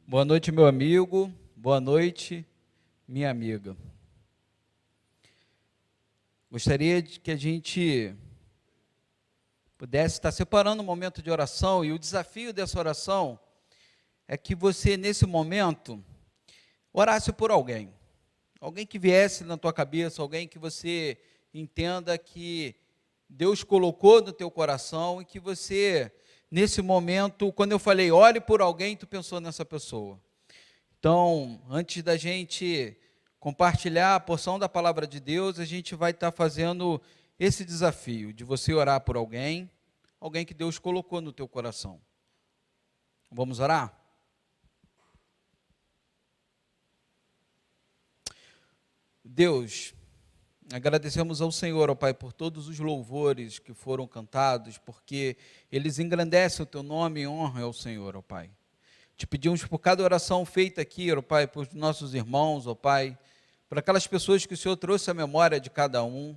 Boa noite, meu amigo. Boa noite, minha amiga. Gostaria de que a gente pudesse estar separando um momento de oração, e o desafio dessa oração é que você, nesse momento, orasse por alguém. Alguém que viesse na tua cabeça, alguém que você entenda que Deus colocou no teu coração e que você, nesse momento, quando eu falei, ore por alguém, tu pensou nessa pessoa. Então, antes da gente compartilhar a porção da palavra de Deus, a gente vai estar fazendo esse desafio de você orar por alguém, alguém que Deus colocou no teu coração. Vamos orar? Deus, agradecemos ao Senhor, ó Pai, por todos os louvores que foram cantados, porque eles engrandecem o Teu nome e honram ao Senhor, ó Pai. Te pedimos por cada oração feita aqui, ó Pai, por nossos irmãos, ó Pai, por aquelas pessoas que o Senhor trouxe à memória de cada um,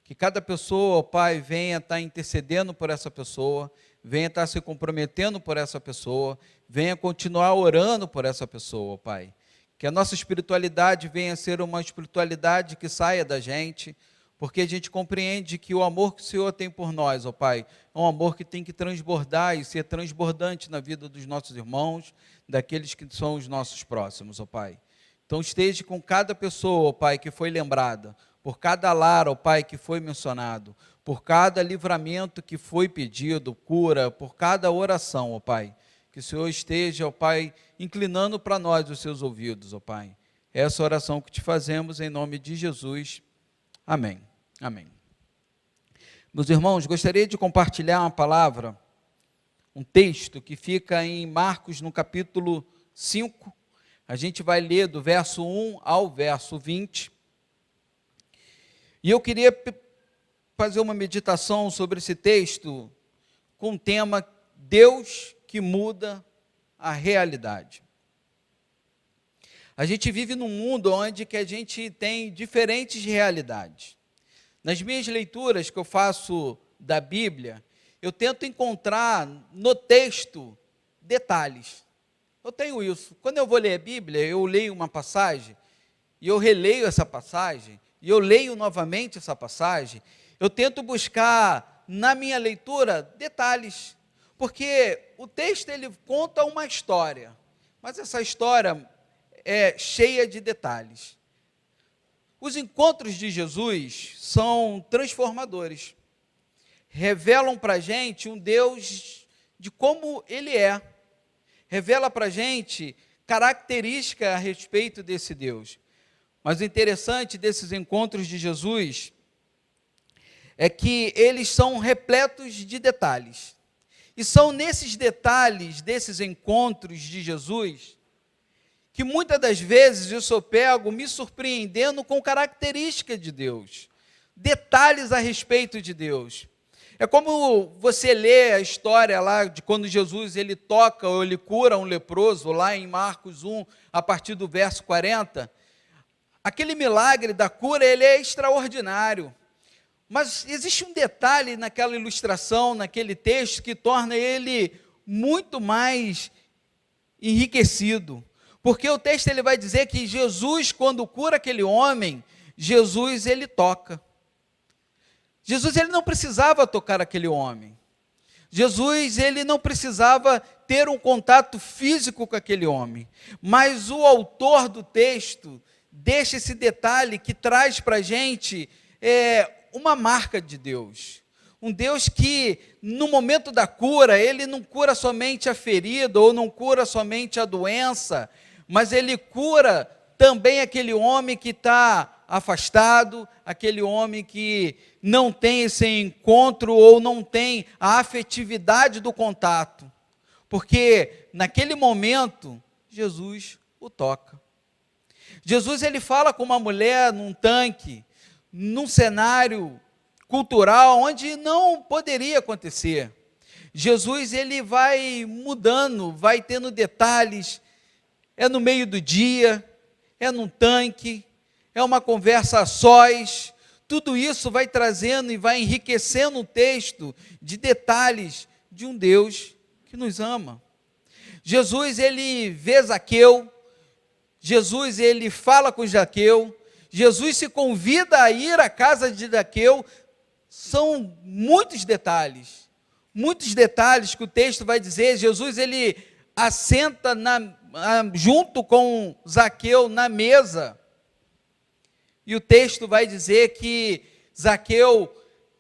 que cada pessoa, ó Pai, venha estar intercedendo por essa pessoa, venha estar se comprometendo por essa pessoa, venha continuar orando por essa pessoa, ó Pai. Que a nossa espiritualidade venha a ser uma espiritualidade que saia da gente, porque a gente compreende que o amor que o Senhor tem por nós, ó Pai, é um amor que tem que transbordar e ser transbordante na vida dos nossos irmãos, daqueles que são os nossos próximos, ó Pai. Então esteja com cada pessoa, ó Pai, que foi lembrada, por cada lar, ó Pai, que foi mencionado, por cada livramento que foi pedido, cura, por cada oração, ó Pai. Que o Senhor esteja, ó Pai, inclinando para nós os seus ouvidos, ó Pai. Essa oração que te fazemos em nome de Jesus. Amém. Amém. Meus irmãos, gostaria de compartilhar uma palavra, um texto que fica em Marcos, no capítulo 5. A gente vai ler do verso 1 ao verso 20. E eu queria fazer uma meditação sobre esse texto com o tema Deus que muda a realidade. A gente vive num mundo onde que a gente tem diferentes realidades. Nas minhas leituras que eu faço da Bíblia, eu tento encontrar no texto detalhes. Eu tenho isso. Quando eu vou ler a Bíblia, eu leio uma passagem, e eu releio essa passagem, e eu leio novamente essa passagem, eu tento buscar na minha leitura detalhes, porque o texto ele conta uma história, mas essa história é cheia de detalhes. Os encontros de Jesus são transformadores, revelam para a gente um Deus de como Ele é, revela para a gente características a respeito desse Deus. Mas o interessante desses encontros de Jesus é que eles são repletos de detalhes. E são nesses detalhes, desses encontros de Jesus, que muitas das vezes eu sou pego me surpreendendo com características de Deus, detalhes a respeito de Deus. É como você lê a história lá de quando Jesus ele toca ou ele cura um leproso, lá em Marcos 1, a partir do verso 40. Aquele milagre da cura, ele é extraordinário. Mas existe um detalhe naquela ilustração, naquele texto, que torna ele muito mais enriquecido. Porque o texto ele vai dizer que Jesus, quando cura aquele homem, Jesus ele toca. Jesus ele não precisava tocar aquele homem. Jesus ele não precisava ter um contato físico com aquele homem. Mas o autor do texto deixa esse detalhe que traz para a gente uma marca de Deus. Um Deus que, no momento da cura, Ele não cura somente a ferida, ou não cura somente a doença, mas Ele cura também aquele homem que está afastado, aquele homem que não tem esse encontro, ou não tem a afetividade do contato. Porque, naquele momento, Jesus o toca. Jesus, ele fala com uma mulher num tanque, num cenário cultural onde não poderia acontecer. Jesus ele vai mudando, vai tendo detalhes, é no meio do dia, é num tanque, é uma conversa a sós, tudo isso vai trazendo e vai enriquecendo o texto de detalhes de um Deus que nos ama. Jesus, ele vê Zaqueu, Jesus, ele fala com Zaqueu, Jesus se convida a ir à casa de Zaqueu. São muitos detalhes que o texto vai dizer. Jesus, ele assenta junto com Zaqueu na mesa, e o texto vai dizer que Zaqueu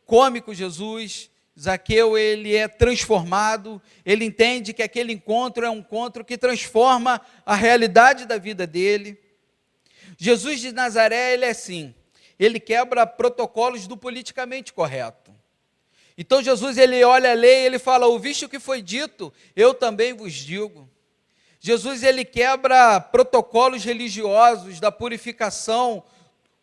come com Jesus. Zaqueu, ele é transformado, ele entende que aquele encontro é um encontro que transforma a realidade da vida dele. Jesus de Nazaré, ele é assim, ele quebra protocolos do politicamente correto. Então Jesus, ele olha a lei e ele fala: ouviste o que foi dito, eu também vos digo. Jesus, ele quebra protocolos religiosos da purificação,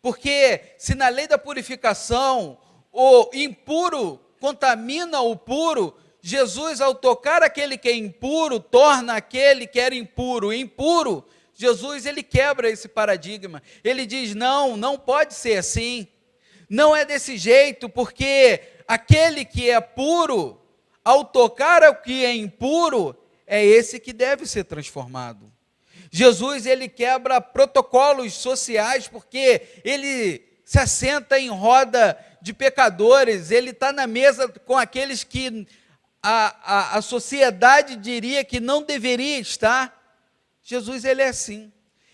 porque se na lei da purificação o impuro contamina o puro, Jesus, ao tocar aquele que é impuro, torna aquele que era impuro impuro. Jesus, ele quebra esse paradigma, ele diz: não pode ser assim, não é desse jeito, porque aquele que é puro, ao tocar o que é impuro, é esse que deve ser transformado. Jesus, ele quebra protocolos sociais, porque ele se assenta em roda de pecadores, ele está na mesa com aqueles que a sociedade diria que não deveria estar. Jesus, ele é assim.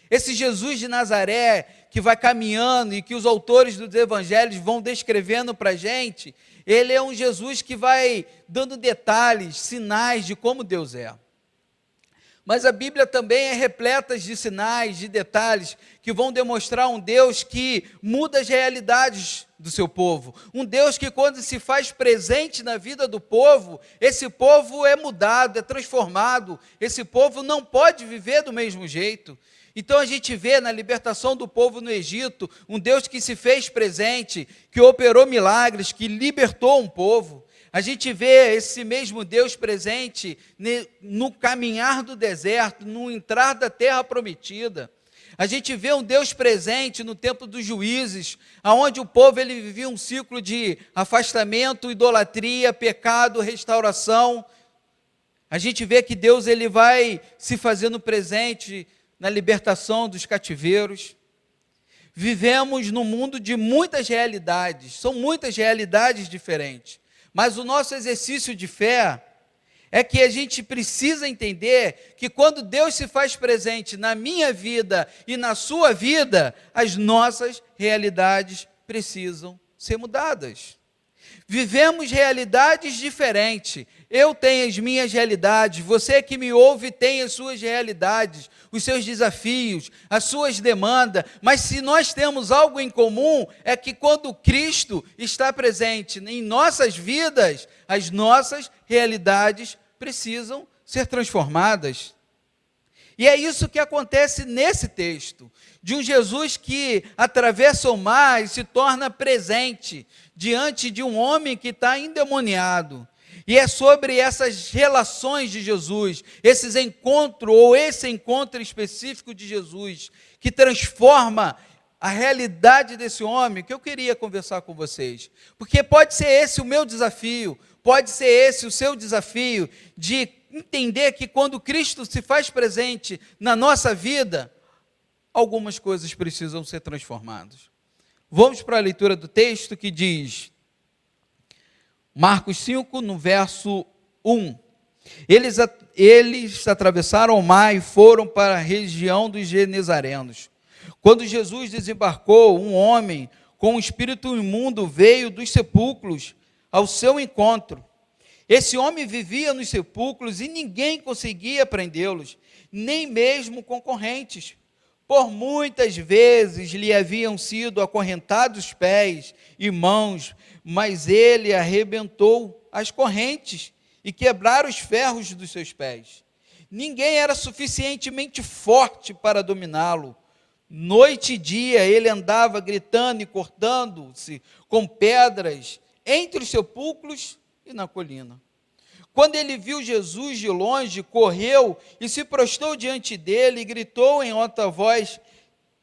Esse Jesus de Nazaré, que vai caminhando e que os autores dos evangelhos vão descrevendo para a gente, ele é um Jesus que vai dando detalhes, sinais de como Deus é. Mas a Bíblia também é repleta de sinais, de detalhes, que vão demonstrar um Deus que muda as realidades do seu povo. Um Deus que, quando se faz presente na vida do povo, esse povo é mudado, é transformado. Esse povo não pode viver do mesmo jeito. Então a gente vê na libertação do povo no Egito, um Deus que se fez presente, que operou milagres, que libertou um povo. A gente vê esse mesmo Deus presente no caminhar do deserto, no entrar da terra prometida. A gente vê um Deus presente no tempo dos juízes, onde o povo ele vivia um ciclo de afastamento, idolatria, pecado, restauração. A gente vê que Deus ele vai se fazendo presente na libertação dos cativeiros. Vivemos num mundo de muitas realidades, são muitas realidades diferentes. Mas o nosso exercício de fé é que a gente precisa entender que quando Deus se faz presente na minha vida e na sua vida, as nossas realidades precisam ser mudadas. Vivemos realidades diferentes. Eu tenho as minhas realidades, você que me ouve tem as suas realidades, os seus desafios, as suas demandas, mas se nós temos algo em comum, é que quando Cristo está presente em nossas vidas, as nossas realidades precisam ser transformadas. E é isso que acontece nesse texto, de um Jesus que atravessa o mar e se torna presente diante de um homem que está endemoniado. E é sobre essas relações de Jesus, esses encontros, ou esse encontro específico de Jesus, que transforma a realidade desse homem, que eu queria conversar com vocês. Porque pode ser esse o meu desafio, pode ser esse o seu desafio, de entender que quando Cristo se faz presente na nossa vida, algumas coisas precisam ser transformadas. Vamos para a leitura do texto que diz, Marcos 5, no verso 1. Eles atravessaram o mar e foram para a região dos Genesarenos. Quando Jesus desembarcou, um homem com um espírito imundo veio dos sepulcros ao seu encontro. Esse homem vivia nos sepulcros e ninguém conseguia prendê-los, nem mesmo concorrentes. Por muitas vezes lhe haviam sido acorrentados pés e mãos, mas ele arrebentou as correntes e quebraram os ferros dos seus pés. Ninguém era suficientemente forte para dominá-lo. Noite e dia ele andava gritando e cortando-se com pedras entre os sepulcros e na colina. Quando ele viu Jesus de longe, correu e se prostrou diante dele e gritou em alta voz: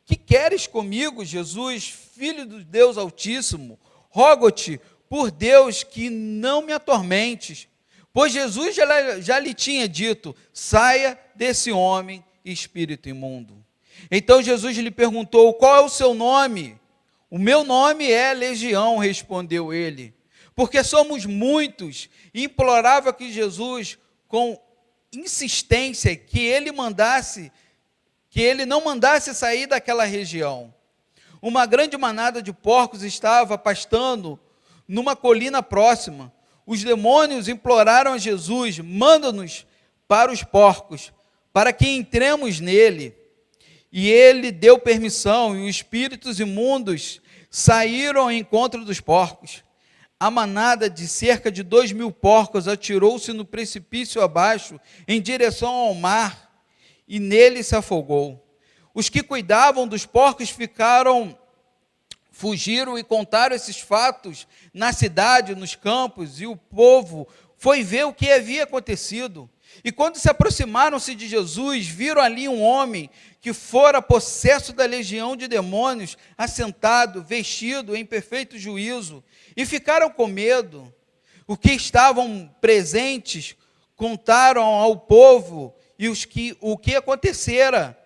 que queres comigo, Jesus, Filho do Deus Altíssimo? Rogo-te, por Deus, que não me atormentes. pois Jesus já lhe tinha dito: saia desse homem, espírito imundo. Então Jesus lhe perguntou: qual é o seu nome? O meu nome é Legião, respondeu ele, porque somos muitos. E implorava que Jesus, com insistência, que ele não mandasse sair daquela região. Uma grande manada de porcos estava pastando numa colina próxima. Os demônios imploraram a Jesus: manda-nos para os porcos, para que entremos nele. E ele deu permissão, e os espíritos imundos saíram ao encontro dos porcos. A manada de cerca de 2.000 porcos atirou-se no precipício abaixo, em direção ao mar, e nele se afogou. Os que cuidavam dos porcos fugiram e contaram esses fatos na cidade, nos campos, e o povo foi ver o que havia acontecido. E quando se aproximaram-se de Jesus, viram ali um homem que fora possesso da legião de demônios, assentado, vestido em perfeito juízo, e ficaram com medo. Os que estavam presentes contaram ao povo o que acontecera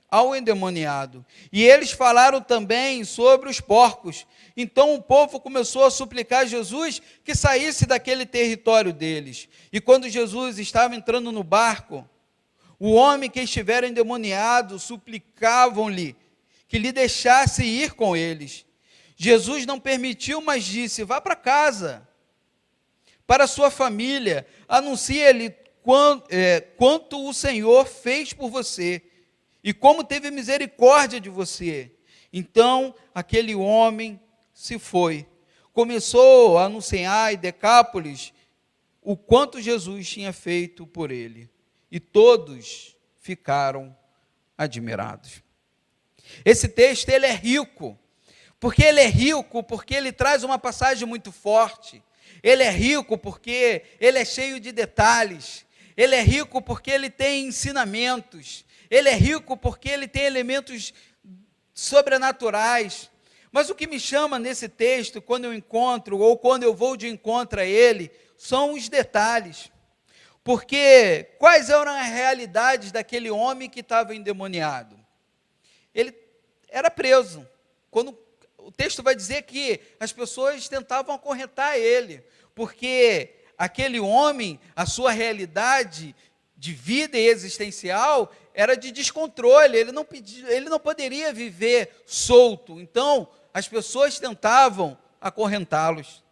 ao endemoniado. E eles falaram também sobre os porcos. Então o povo começou a suplicar a Jesus que saísse daquele território deles. E quando Jesus estava entrando no barco, o homem que estivera endemoniado suplicavam-lhe que lhe deixasse ir com eles. Jesus não permitiu, mas disse: vá para casa, para a sua família, anuncie-lhe quanto o Senhor fez por você e como teve misericórdia de você. Então aquele homem se foi, começou a anunciar em Decápolis o quanto Jesus tinha feito por ele, e todos ficaram admirados. Esse texto ele é rico, porque ele traz uma passagem muito forte. Ele é rico porque ele é cheio de detalhes. Ele é rico porque ele tem ensinamentos. Ele é rico porque ele tem elementos sobrenaturais. Mas o que me chama nesse texto, quando eu encontro, ou quando eu vou de encontro a ele, são os detalhes. Porque quais eram as realidades daquele homem que estava endemoniado? Ele era preso. Quando o texto vai dizer que as pessoas tentavam acorrentar ele, porque aquele homem, a sua realidade de vida e existencial era de descontrole, ele não poderia viver solto. Então, as pessoas tentavam acorrentá-los.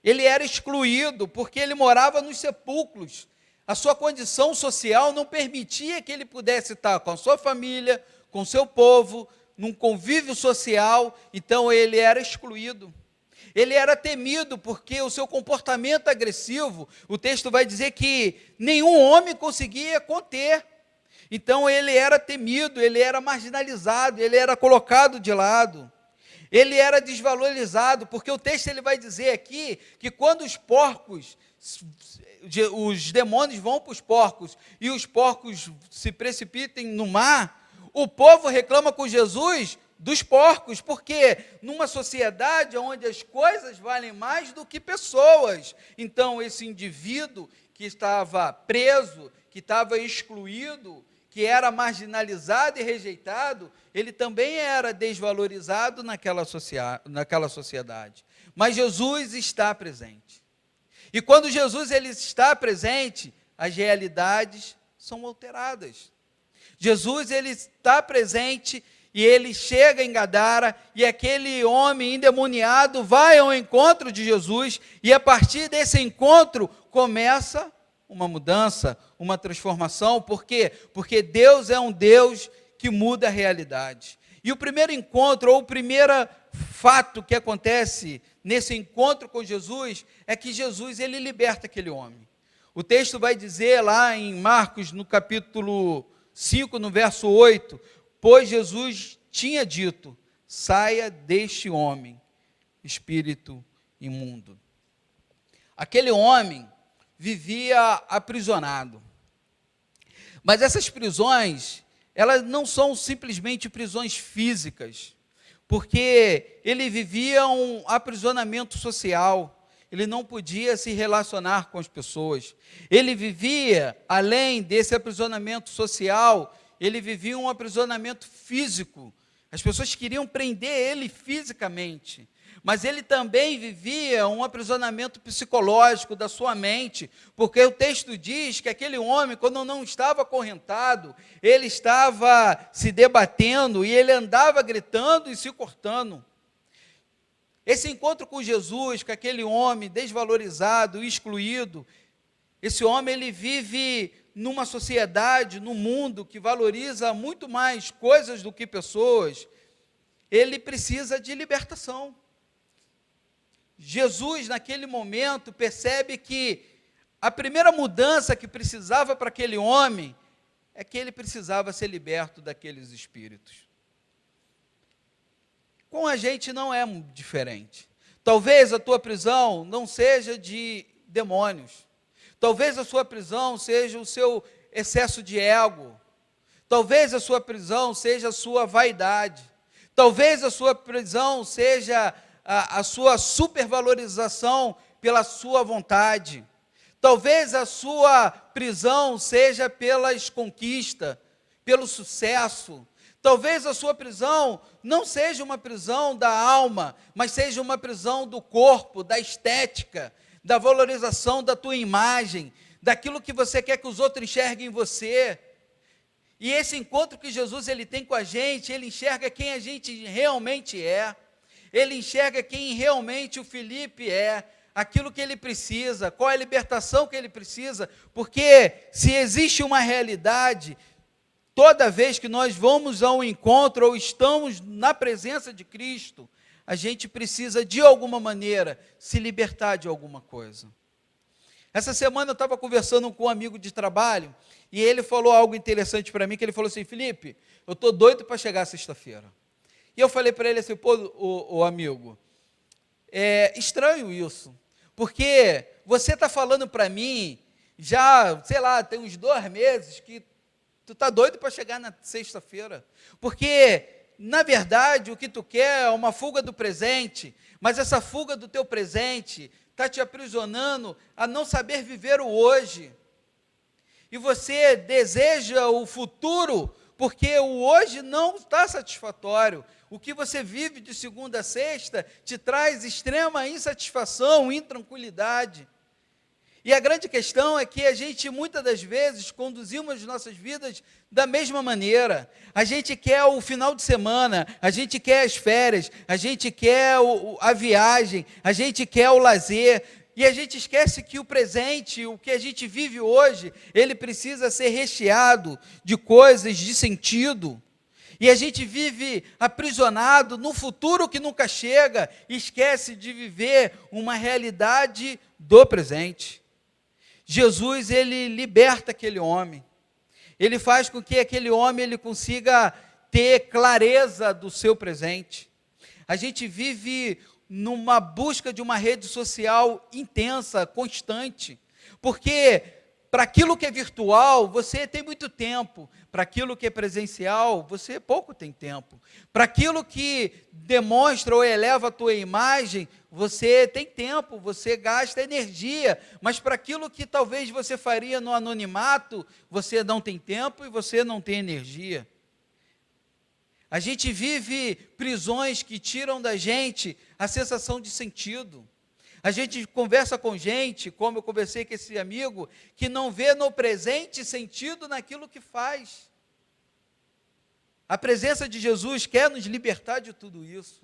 Ele era excluído porque ele morava nos sepulcros. A sua condição social não permitia que ele pudesse estar com a sua família, com o seu povo, num convívio social. Então ele era excluído. Ele era temido porque o seu comportamento agressivo, o texto vai dizer que nenhum homem conseguia conter. Então ele era temido, ele era marginalizado, ele era colocado de lado. Ele era desvalorizado, porque o texto ele vai dizer aqui que quando os demônios vão para os porcos e os porcos se precipitem no mar, o povo reclama com Jesus dos porcos, porque numa sociedade onde as coisas valem mais do que pessoas, então esse indivíduo que estava preso, que estava excluído, que era marginalizado e rejeitado, ele também era desvalorizado naquela sociedade. Mas Jesus está presente. E quando Jesus ele está presente, as realidades são alteradas. Jesus ele está presente e ele chega em Gadara, e aquele homem endemoniado vai ao encontro de Jesus, e a partir desse encontro começa uma mudança, uma transformação. Por quê? Porque Deus é um Deus que muda a realidade. E o primeiro encontro, ou o primeiro fato que acontece nesse encontro com Jesus, é que Jesus, ele liberta aquele homem. O texto vai dizer lá em Marcos, no capítulo 5, no verso 8, pois Jesus tinha dito: saia deste homem, espírito imundo. Aquele homem vivia aprisionado. Mas essas prisões, elas não são simplesmente prisões físicas, porque ele vivia um aprisionamento social. ele não podia se relacionar com as pessoas. Ele vivia, além desse aprisionamento social, ele vivia um aprisionamento físico. As pessoas queriam prender ele fisicamente, mas ele também vivia um aprisionamento psicológico da sua mente, porque o texto diz que aquele homem, quando não estava acorrentado, ele estava se debatendo e ele andava gritando e se cortando. Esse encontro com Jesus, com aquele homem desvalorizado, excluído, esse homem ele vive numa sociedade, num mundo que valoriza muito mais coisas do que pessoas, ele precisa de libertação. Jesus, naquele momento, percebe que a primeira mudança que precisava para aquele homem é que ele precisava ser liberto daqueles espíritos. Com a gente não é diferente. Talvez a tua prisão não seja de demônios. Talvez a sua prisão seja o seu excesso de ego. Talvez a sua prisão seja a sua vaidade. Talvez a sua prisão seja a sua supervalorização pela sua vontade. Talvez a sua prisão seja pelas conquistas, pelo sucesso. Talvez a sua prisão não seja uma prisão da alma, mas seja uma prisão do corpo, da estética, da valorização da tua imagem, daquilo que você quer que os outros enxerguem em você. E esse encontro que Jesus ele tem com a gente, ele enxerga quem a gente realmente é. Ele enxerga quem realmente o Felipe é, aquilo que ele precisa, qual é a libertação que ele precisa, porque se existe uma realidade, toda vez que nós vamos a um encontro ou estamos na presença de Cristo, a gente precisa, de alguma maneira, se libertar de alguma coisa. Essa semana eu estava conversando com um amigo de trabalho, e ele falou algo interessante para mim, que ele falou assim: Felipe, eu estou doido para chegar sexta-feira. E eu falei para ele assim: pô, ô amigo, é estranho isso, porque você está falando para mim, já, sei lá, tem uns 2 meses, que tu está doido para chegar na sexta-feira, porque, na verdade, o que tu quer é uma fuga do presente, mas essa fuga do teu presente está te aprisionando a não saber viver o hoje, e você deseja o futuro, porque o hoje não está satisfatório. O que você vive de segunda a sexta te traz extrema insatisfação, intranquilidade. E a grande questão é que a gente, muitas das vezes, conduzimos as nossas vidas da mesma maneira. A gente quer o final de semana, a gente quer as férias, a gente quer a viagem, a gente quer o lazer, e a gente esquece que o presente, o que a gente vive hoje, ele precisa ser recheado de coisas de sentido. E a gente vive aprisionado no futuro que nunca chega, e esquece de viver uma realidade do presente. Jesus, ele liberta aquele homem, ele faz com que aquele homem ele consiga ter clareza do seu presente. A gente vive numa busca de uma rede social intensa, constante, porque para aquilo que é virtual, você tem muito tempo, para aquilo que é presencial, você pouco tem tempo, para aquilo que demonstra ou eleva a tua imagem, você tem tempo, você gasta energia, mas para aquilo que talvez você faria no anonimato, você não tem tempo e você não tem energia. A gente vive prisões que tiram da gente a sensação de sentido. A gente conversa com gente, como eu conversei com esse amigo, que não vê no presente sentido naquilo que faz. A presença de Jesus quer nos libertar de tudo isso.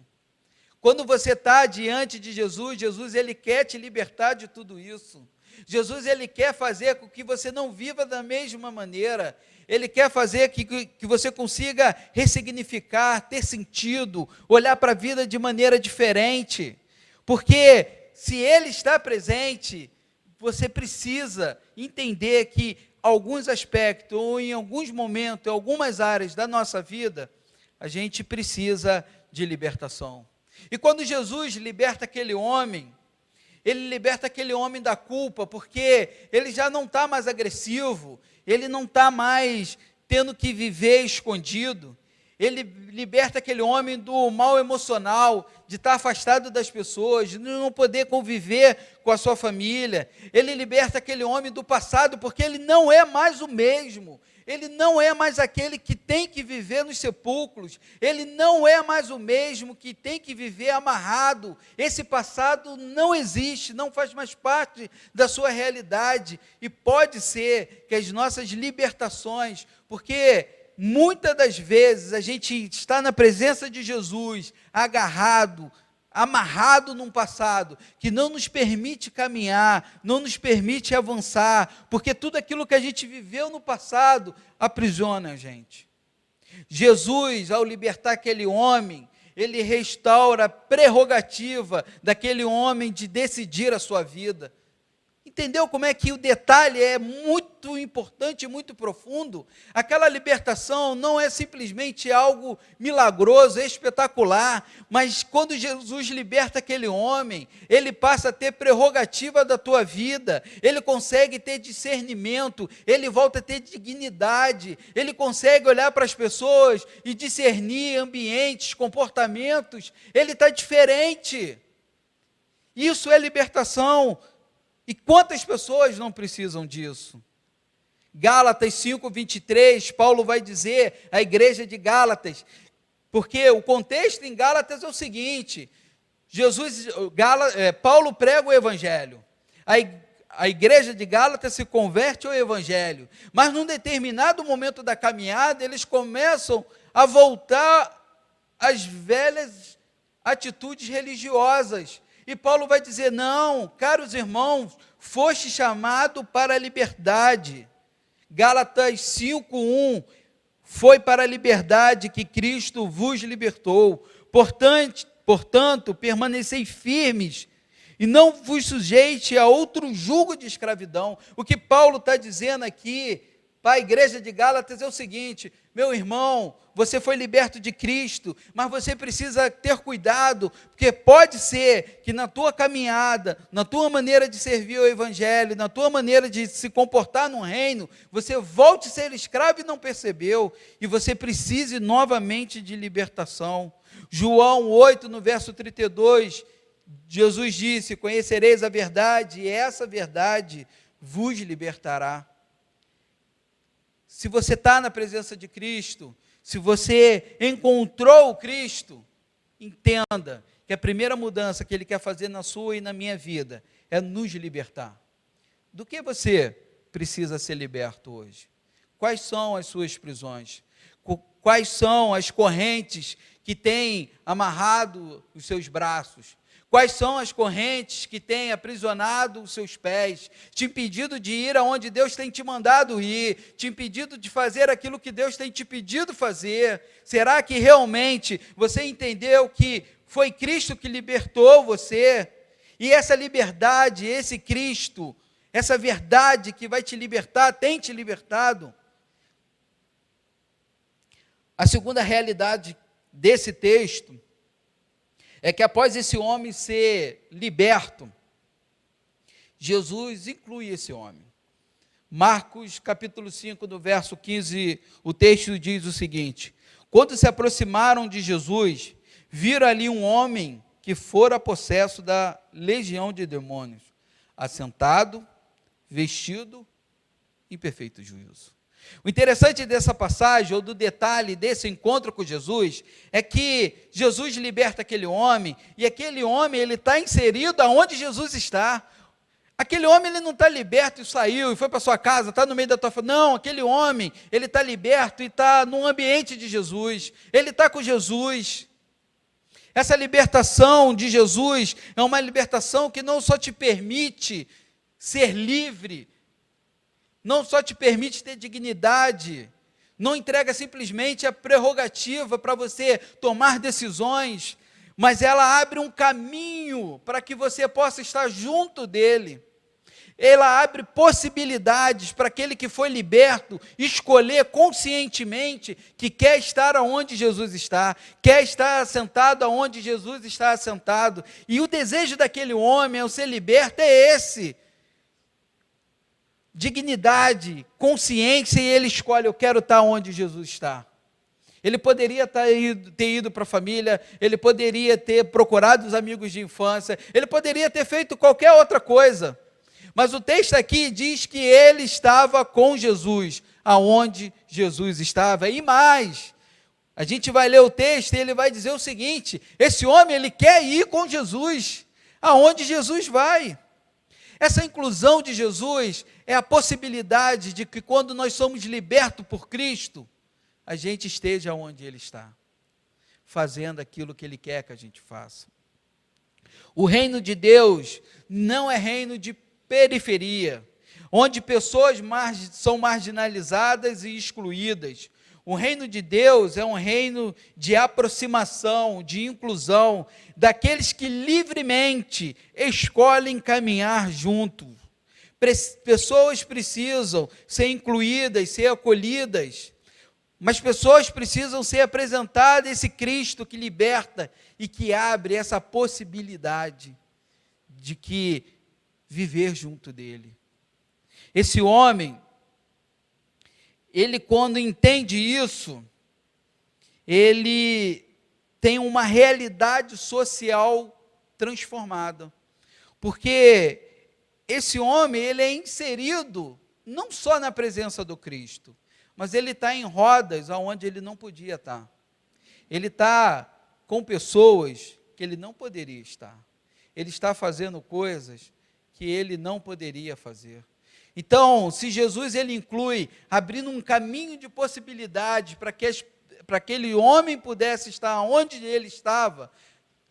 Quando você está diante de Jesus, Jesus ele quer te libertar de tudo isso. Jesus ele quer fazer com que você não viva da mesma maneira. Ele quer fazer que você consiga ressignificar, ter sentido, olhar para a vida de maneira diferente. Porque se Ele está presente, você precisa entender que alguns aspectos, ou em alguns momentos, em algumas áreas da nossa vida, a gente precisa de libertação. E quando Jesus liberta aquele homem, ele liberta aquele homem da culpa, porque ele já não está mais agressivo, ele não está mais tendo que viver escondido, Ele liberta aquele homem do mal emocional, de estar afastado das pessoas, de não poder conviver com a sua família. Ele liberta aquele homem do passado, porque ele não é mais o mesmo. Ele não é mais aquele que tem que viver nos sepulcros. Ele não é mais o mesmo que tem que viver amarrado. Esse passado não existe, não faz mais parte da sua realidade. E pode ser que as nossas libertações, porque muitas das vezes a gente está na presença de Jesus, agarrado, amarrado num passado, que não nos permite caminhar, não nos permite avançar, porque tudo aquilo que a gente viveu no passado, aprisiona a gente. Jesus, ao libertar aquele homem, ele restaura a prerrogativa daquele homem de decidir a sua vida. Entendeu como é que o detalhe é muito importante, muito profundo? Aquela libertação não é simplesmente algo milagroso, espetacular, mas quando Jesus liberta aquele homem, ele passa a ter prerrogativa da tua vida, ele consegue ter discernimento, ele volta a ter dignidade, ele consegue olhar para as pessoas e discernir ambientes, comportamentos, ele está diferente. Isso é libertação. E quantas pessoas não precisam disso? Gálatas 5:23, Paulo vai dizer à igreja de Gálatas, porque o contexto em Gálatas é o seguinte: Paulo prega o evangelho, a igreja de Gálatas se converte ao evangelho, mas num determinado momento da caminhada, eles começam a voltar às velhas atitudes religiosas. E Paulo vai dizer: não, caros irmãos, foste chamado para a liberdade. Gálatas 5:1, foi para a liberdade que Cristo vos libertou. Portanto, permanecei firmes e não vos sujeite a outro jugo de escravidão. O que Paulo está dizendo aqui para a igreja de Gálatas é o seguinte: meu irmão, você foi liberto de Cristo, mas você precisa ter cuidado, porque pode ser que na tua caminhada, na tua maneira de servir ao Evangelho, na tua maneira de se comportar no reino, você volte a ser escravo e não percebeu, e você precise novamente de libertação. João 8, no verso 32, Jesus disse: conhecereis a verdade, e essa verdade vos libertará. Se você está na presença de Cristo, se você encontrou o Cristo, entenda que a primeira mudança que Ele quer fazer na sua e na minha vida é nos libertar. Do que você precisa ser liberto hoje? Quais são as suas prisões? Quais são as correntes que têm amarrado os seus braços? Quais são as correntes que têm aprisionado os seus pés, te impedido de ir aonde Deus tem te mandado ir, te impedido de fazer aquilo que Deus tem te pedido fazer? Será que realmente você entendeu que foi Cristo que libertou você? E essa liberdade, esse Cristo, essa verdade que vai te libertar, tem te libertado? A segunda realidade desse texto é que após esse homem ser liberto, Jesus inclui esse homem. Marcos capítulo 5, no verso 15, o texto diz o seguinte: quando se aproximaram de Jesus, viram ali um homem que fora possesso da legião de demônios, assentado, vestido, em perfeito juízo. O interessante dessa passagem, ou do detalhe desse encontro com Jesus, é que Jesus liberta aquele homem, e aquele homem, ele está inserido aonde Jesus está. Aquele homem, ele não está liberto e saiu, e foi para sua casa, está no meio da tua família. Não, aquele homem, ele está liberto e está no ambiente de Jesus, ele está com Jesus. Essa libertação de Jesus é uma libertação que não só te permite ser livre, não só te permite ter dignidade, não entrega simplesmente a prerrogativa para você tomar decisões, mas ela abre um caminho para que você possa estar junto dele. Ela abre possibilidades para aquele que foi liberto escolher conscientemente que quer estar aonde Jesus está, quer estar assentado aonde Jesus está assentado. E o desejo daquele homem ao ser liberto é esse: dignidade, consciência, e ele escolhe: eu quero estar onde Jesus está. Ele poderia ter ido para a família, ele poderia ter procurado os amigos de infância, ele poderia ter feito qualquer outra coisa. Mas o texto aqui diz que ele estava com Jesus, aonde Jesus estava. E mais, a gente vai ler o texto e ele vai dizer o seguinte: esse homem, ele quer ir com Jesus, aonde Jesus vai. Essa inclusão de Jesus é a possibilidade de que quando nós somos libertos por Cristo, a gente esteja onde Ele está, fazendo aquilo que Ele quer que a gente faça. O reino de Deus não é reino de periferia, onde pessoas são marginalizadas e excluídas. O reino de Deus é um reino de aproximação, de inclusão, daqueles que livremente escolhem caminhar juntos. Pessoas precisam ser incluídas, ser acolhidas, mas pessoas precisam ser apresentadas a esse Cristo que liberta e que abre essa possibilidade de que viver junto dele. Esse homem, ele quando entende isso, ele tem uma realidade social transformada, porque esse homem, ele é inserido não só na presença do Cristo, mas ele está em rodas onde ele não podia estar. Ele está com pessoas que ele não poderia estar. Ele está fazendo coisas que ele não poderia fazer. Então, se Jesus ele inclui, abrindo um caminho de possibilidade para aquele homem pudesse estar onde ele estava,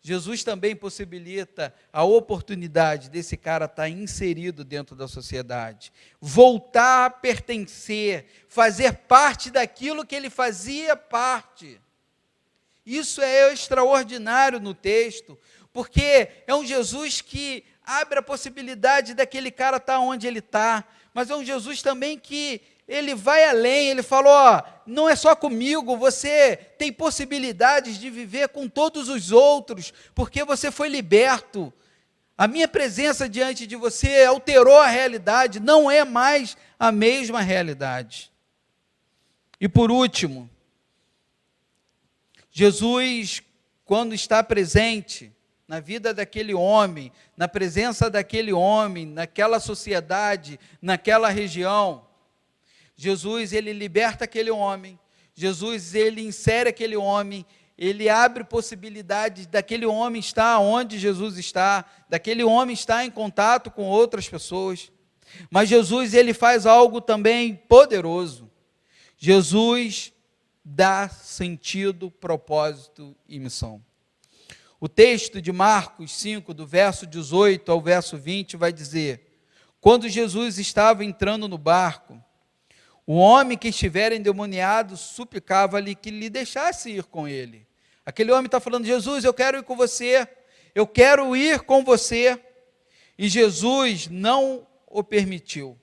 Jesus também possibilita a oportunidade desse cara estar inserido dentro da sociedade, voltar a pertencer, fazer parte daquilo que ele fazia parte. Isso é extraordinário no texto, porque é um Jesus que abre a possibilidade daquele cara estar onde ele está, mas é um Jesus também que ele vai além, ele falou, não é só comigo, você tem possibilidades de viver com todos os outros, porque você foi liberto. A minha presença diante de você alterou a realidade, não é mais a mesma realidade. E por último, Jesus, quando está presente na vida daquele homem, na presença daquele homem, naquela sociedade, naquela região, Jesus, ele liberta aquele homem, Jesus, ele insere aquele homem, ele abre possibilidades daquele homem estar onde Jesus está, daquele homem estar em contato com outras pessoas. Mas Jesus, ele faz algo também poderoso. Jesus dá sentido, propósito e missão. O texto de Marcos 5, do verso 18 ao verso 20, vai dizer: quando Jesus estava entrando no barco, o homem que estivera endemoniado suplicava-lhe que lhe deixasse ir com ele. Aquele homem está falando: Jesus, eu quero ir com você, eu quero ir com você. E Jesus não o permitiu,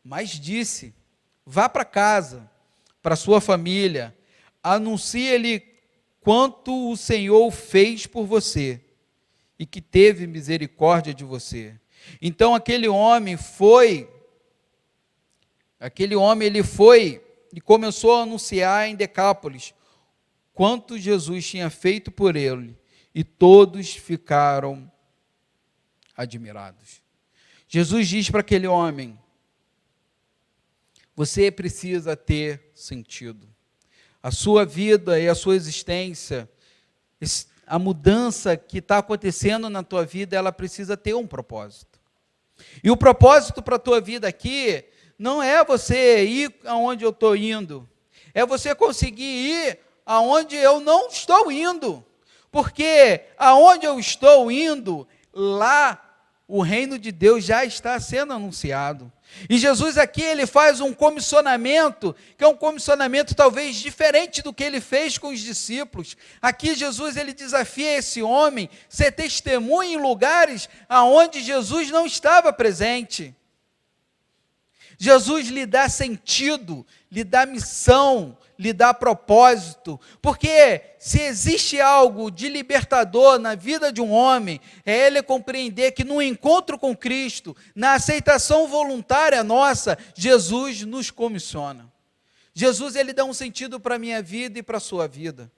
mas disse: vá para casa, para sua família, anuncie-lhe quanto o Senhor fez por você e que teve misericórdia de você. Então aquele homem ele foi e começou a anunciar em Decápolis quanto Jesus tinha feito por ele, e todos ficaram admirados. Jesus diz para aquele homem: você precisa ter sentido. A sua vida e a sua existência, a mudança que está acontecendo na tua vida, ela precisa ter um propósito. E o propósito para a tua vida aqui não é você ir aonde eu estou indo, é você conseguir ir aonde eu não estou indo, porque aonde eu estou indo, lá o reino de Deus já está sendo anunciado. E Jesus aqui, ele faz um comissionamento, que é um comissionamento talvez diferente do que ele fez com os discípulos. Aqui Jesus, ele desafia esse homem a ser testemunha em lugares aonde Jesus não estava presente. Jesus lhe dá sentido, lhe dá missão, lhe dá propósito, porque se existe algo de libertador na vida de um homem, é ele compreender que no encontro com Cristo, na aceitação voluntária nossa, Jesus nos comissiona. Jesus, ele dá um sentido para a minha vida e para a sua vida.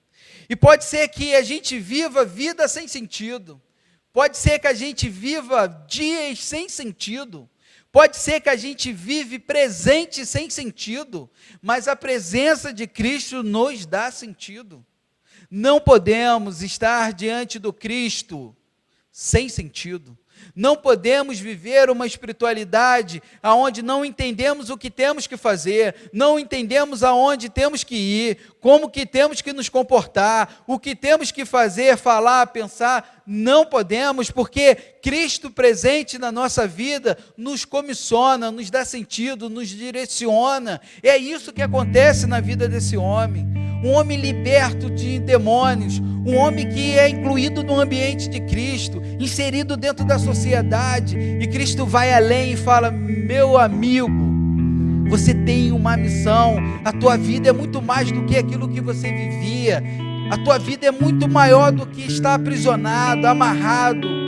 E pode ser que a gente viva vida sem sentido. Pode ser que a gente viva dias sem sentido. Pode ser que a gente vive presente sem sentido. Mas a presença de Cristo nos dá sentido. Não podemos estar diante do Cristo sem sentido. Não podemos viver uma espiritualidade onde não entendemos o que temos que fazer, não entendemos aonde temos que ir, como que temos que nos comportar, o que temos que fazer, falar, pensar. Não podemos, porque Cristo presente na nossa vida nos comissiona, nos dá sentido, nos direciona. É isso que acontece na vida desse homem. Um homem liberto de demônios, um homem que é incluído no ambiente de Cristo, inserido dentro da sociedade, e Cristo vai além e fala: meu amigo, você tem uma missão, a tua vida é muito mais do que aquilo que você vivia, a tua vida é muito maior do que estar aprisionado, amarrado.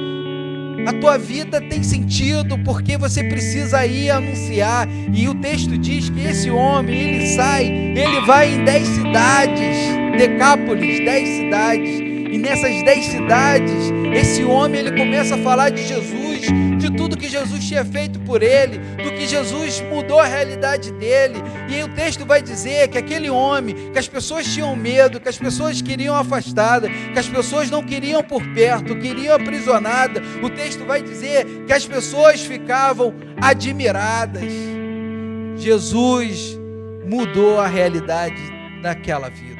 A tua vida tem sentido porque você precisa ir anunciar. E o texto diz que esse homem, ele vai em 10 cidades, Decápolis, 10 cidades. E nessas 10 cidades, esse homem, ele começa a falar de Jesus, de tudo que Jesus tinha feito por ele, do que Jesus mudou a realidade dele. E aí o texto vai dizer que aquele homem, que as pessoas tinham medo, que as pessoas queriam afastada, que as pessoas não queriam por perto, queriam aprisionada. O texto vai dizer que as pessoas ficavam admiradas. Jesus mudou a realidade daquela vida.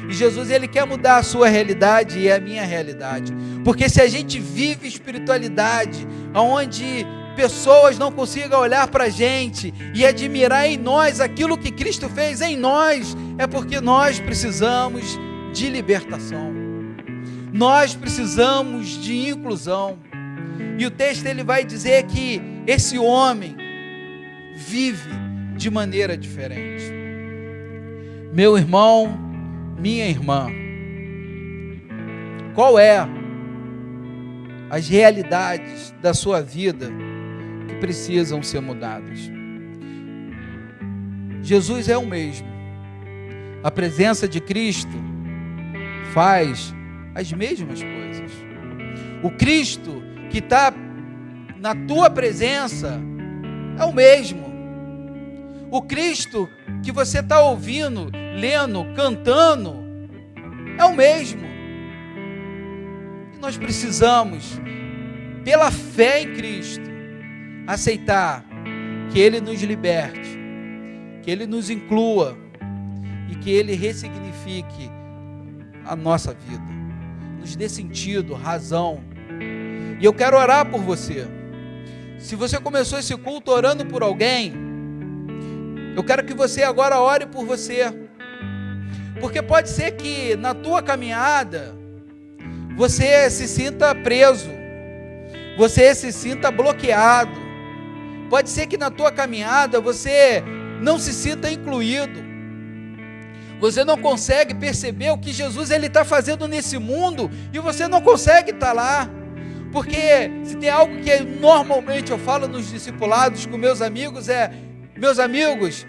E Jesus, ele quer mudar a sua realidade e a minha realidade. Porque se a gente vive espiritualidade, onde pessoas não consigam olhar para a gente e admirar em nós aquilo que Cristo fez em nós, é porque nós precisamos de libertação. Nós precisamos de inclusão. E o texto, ele vai dizer que esse homem vive de maneira diferente. Meu irmão, minha irmã, qual é as realidades da sua vida que precisam ser mudadas? Jesus é o mesmo. A presença de Cristo faz as mesmas coisas. O Cristo que está na tua presença é o mesmo. O Cristo que você está ouvindo, lendo, cantando, é o mesmo. E nós precisamos, pela fé em Cristo, aceitar que Ele nos liberte, que Ele nos inclua e que Ele ressignifique a nossa vida, nos dê sentido, razão. E eu quero orar por você. Se você começou esse culto orando por alguém, eu quero que você agora ore por você, porque pode ser que na tua caminhada você se sinta preso, você se sinta bloqueado, pode ser que na tua caminhada você não se sinta incluído, você não consegue perceber o que Jesus está fazendo nesse mundo e você não consegue estar lá. Porque se tem algo que normalmente eu falo nos discipulados com meus amigos meus amigos,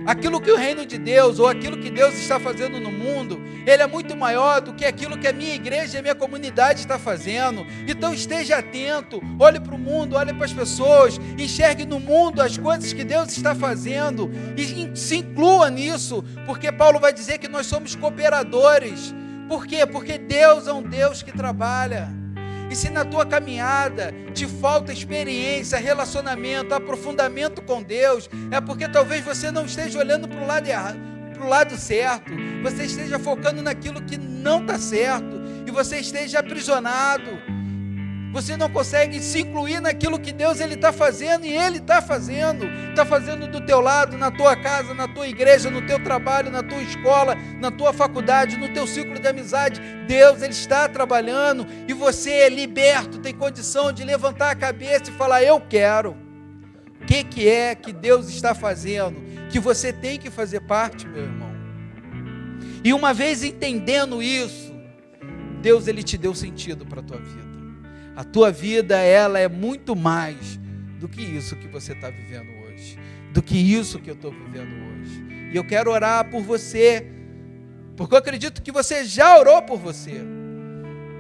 aquilo que o reino de Deus, ou aquilo que Deus está fazendo no mundo, ele é muito maior do que aquilo que a minha igreja e a minha comunidade está fazendo. Então esteja atento, olhe para o mundo, olhe para as pessoas, enxergue no mundo as coisas que Deus está fazendo e se inclua nisso, porque Paulo vai dizer que nós somos cooperadores. Por quê? Porque Deus é um Deus que trabalha. E se na tua caminhada te falta experiência, relacionamento, aprofundamento com Deus, é porque talvez você não esteja olhando para o lado errado, para o lado certo, você esteja focando naquilo que não está certo, e você esteja aprisionado, você não consegue se incluir naquilo que Deus está fazendo, e Ele está fazendo do teu lado, na tua casa, na tua igreja, no teu trabalho, na tua escola, na tua faculdade, no teu ciclo de amizade. Deus, Ele está trabalhando, e você é liberto, tem condição de levantar a cabeça e falar: eu quero. O que é que Deus está fazendo, que você tem que fazer parte, meu irmão? E uma vez entendendo isso, Deus, Ele te deu sentido para a tua vida. A tua vida, ela é muito mais do que isso que você está vivendo hoje, do que isso que eu estou vivendo hoje. E eu quero orar por você, porque eu acredito que você já orou por você.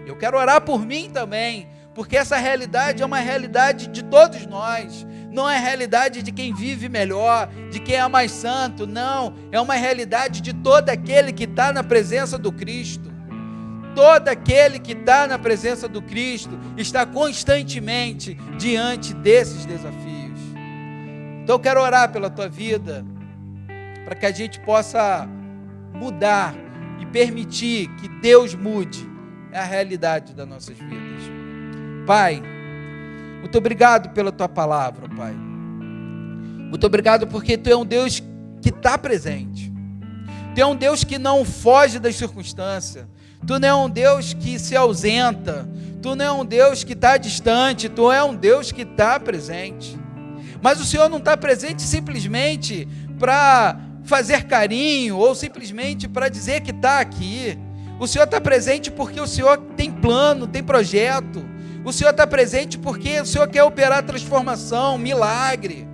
Eu quero orar por mim também, porque essa realidade é uma realidade de todos nós. Não é a realidade de quem vive melhor, de quem é mais santo, não. É uma realidade de todo aquele que está na presença do Cristo. Todo aquele que está na presença do Cristo está constantemente diante desses desafios. Então eu quero orar pela tua vida, para que a gente possa mudar e permitir que Deus mude a realidade das nossas vidas. Pai, muito obrigado pela tua palavra, Pai. Muito obrigado porque tu é um Deus que está presente. Tu é um Deus que não foge das circunstâncias. Tu não é um Deus que se ausenta. Tu não é um Deus que está distante. Tu é um Deus que está presente. Mas o Senhor não está presente simplesmente para fazer carinho ou simplesmente para dizer que está aqui. O Senhor está presente porque o Senhor tem plano, tem projeto. O Senhor está presente porque o Senhor quer operar transformação, milagre.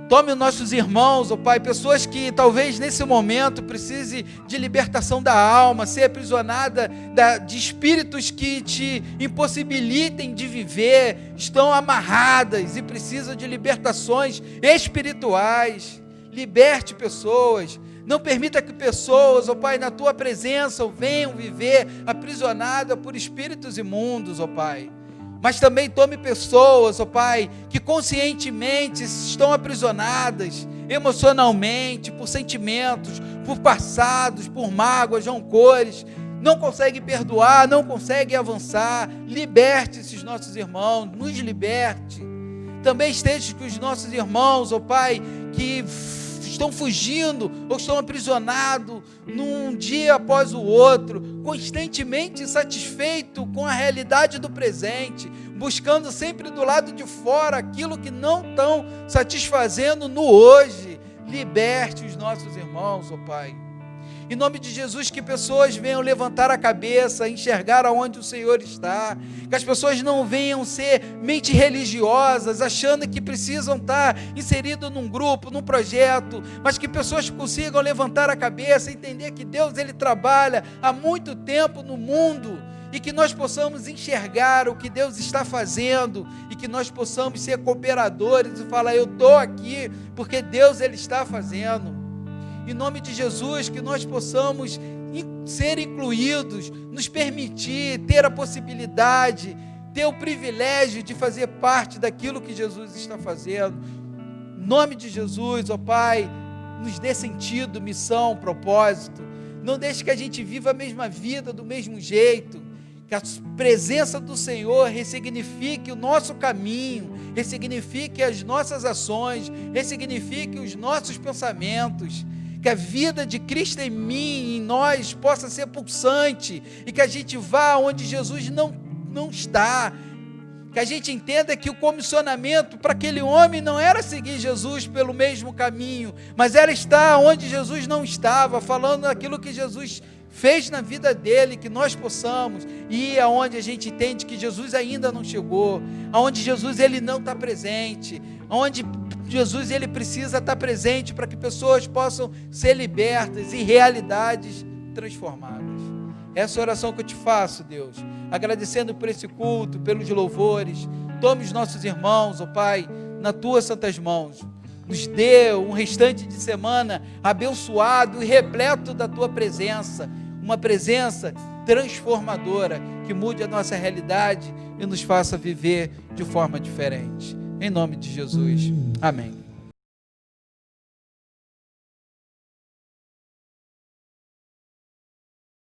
Tome os nossos irmãos, ó Pai, pessoas que talvez nesse momento precisem de libertação da alma, ser aprisionada de espíritos que te impossibilitem de viver, estão amarradas e precisam de libertações espirituais. Liberte pessoas. Não permita que pessoas, ó Pai, na Tua presença venham viver aprisionadas por espíritos imundos, ó Pai. Mas também tome pessoas, ó Pai, que conscientemente estão aprisionadas emocionalmente, por sentimentos, por passados, por mágoas, rancores, não conseguem perdoar, não conseguem avançar. Liberte esses nossos irmãos, nos liberte. Também esteja com os nossos irmãos, ó Pai, que estão fugindo ou estão aprisionados num dia após o outro, constantemente insatisfeito com a realidade do presente, buscando sempre do lado de fora aquilo que não estão satisfazendo no hoje. Liberte os nossos irmãos, ó Pai. Em nome de Jesus, que pessoas venham levantar a cabeça, enxergar aonde o Senhor está, que as pessoas não venham ser mente religiosas, achando que precisam estar inseridos num grupo, num projeto, mas que pessoas consigam levantar a cabeça, entender que Deus, Ele trabalha há muito tempo no mundo, e que nós possamos enxergar o que Deus está fazendo, e que nós possamos ser cooperadores e falar, eu estou aqui, porque Deus, Ele está fazendo. Em nome de Jesus, que nós possamos ser incluídos, nos permitir, ter a possibilidade, ter o privilégio de fazer parte daquilo que Jesus está fazendo. Em nome de Jesus, ó Pai, nos dê sentido, missão, propósito. Não deixe que a gente viva a mesma vida do mesmo jeito. Que a presença do Senhor ressignifique o nosso caminho, ressignifique as nossas ações, ressignifique os nossos pensamentos. Que a vida de Cristo em mim, em nós, possa ser pulsante, e que a gente vá onde Jesus não está, que a gente entenda que o comissionamento para aquele homem não era seguir Jesus pelo mesmo caminho, mas era estar onde Jesus não estava, falando aquilo que Jesus fez na vida dele, que nós possamos ir aonde a gente entende que Jesus ainda não chegou, aonde Jesus ele não está presente, aonde Jesus ele precisa estar presente para que pessoas possam ser libertas e realidades transformadas. Essa oração que eu te faço, Deus, agradecendo por esse culto, pelos louvores. Tome os nossos irmãos, ó Pai, nas tuas santas mãos. Nos dê um restante de semana abençoado e repleto da tua presença, uma presença transformadora que mude a nossa realidade e nos faça viver de forma diferente. Em nome de Jesus. Amém.